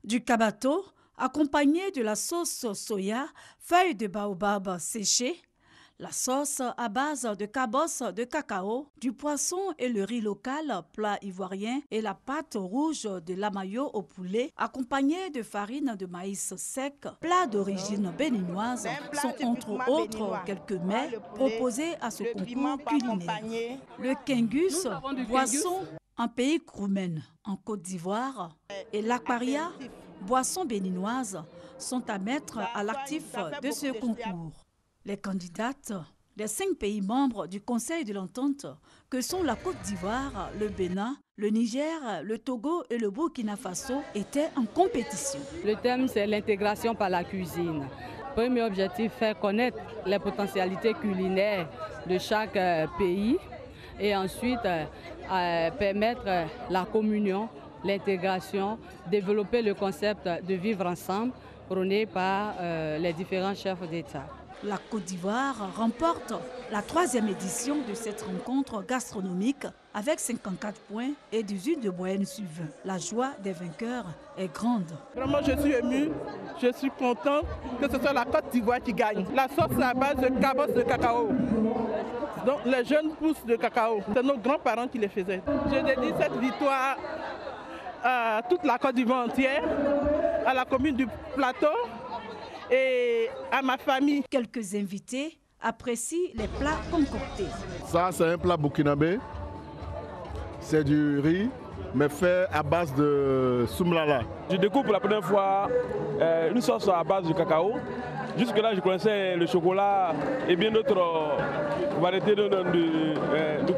Du kabato, accompagné de la sauce soya, feuilles de baobab séchées, la sauce à base de cabosse de cacao, du poisson et le riz local, plat ivoirien, et la pâte rouge de l'amayo au poulet, accompagnée de farine de maïs sec, plats d'origine béninoise, sont entre autres quelques mets proposés à ce concours culinaire. Le kengus, boisson en pays Kroumen, en Côte d'Ivoire, et l'aquaria, boisson béninoise, sont à mettre à l'actif de ce concours. Les candidates des 5 pays membres du Conseil de l'Entente, que sont la Côte d'Ivoire, le Bénin, le Niger, le Togo et le Burkina Faso, étaient en compétition. Le thème, c'est l'intégration par la cuisine. Premier objectif, faire connaître les potentialités culinaires de chaque pays et ensuite permettre la communion, l'intégration, développer le concept de vivre ensemble prôné par les différents chefs d'État. La Côte d'Ivoire remporte la 3e édition de cette rencontre gastronomique avec 54 points et 18 de moyenne sur 20. La joie des vainqueurs est grande. Vraiment, je suis ému, je suis content que ce soit la Côte d'Ivoire qui gagne. La sauce est à base de cabosse de cacao. Donc les jeunes pousses de cacao, c'est nos grands-parents qui les faisaient. Je dédie cette victoire à toute la Côte d'Ivoire entière, à la commune du Plateau et à ma famille. Quelques invités apprécient les plats concoctés. Ça, c'est un plat burkinabé. C'est du riz, mais fait à base de soumlala. Je découvre pour la première fois une sauce à base de cacao. Jusque-là, je connaissais le chocolat et bien d'autres variétés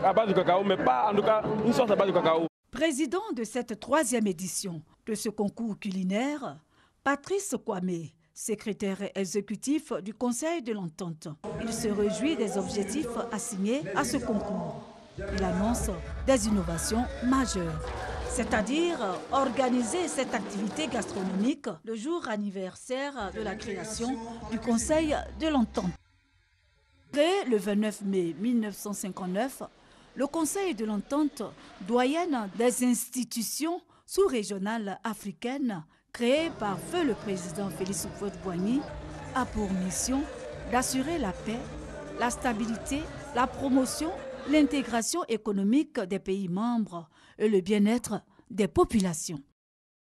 à base de cacao, mais pas en tout cas une sauce à base de cacao. Président de cette 3e édition de ce concours culinaire, Patrice Kwame, secrétaire exécutif du Conseil de l'Entente. Il se réjouit des objectifs assignés à ce concours. Il annonce des innovations majeures, c'est-à-dire organiser cette activité gastronomique le jour anniversaire de la création du Conseil de l'Entente. Créé le 29 mai 1959, le Conseil de l'Entente, doyenne des institutions sous-régionales africaines, créé par feu le président Félix Houphouët-Boigny, a pour mission d'assurer la paix, la stabilité, la promotion, l'intégration économique des pays membres et le bien-être des populations.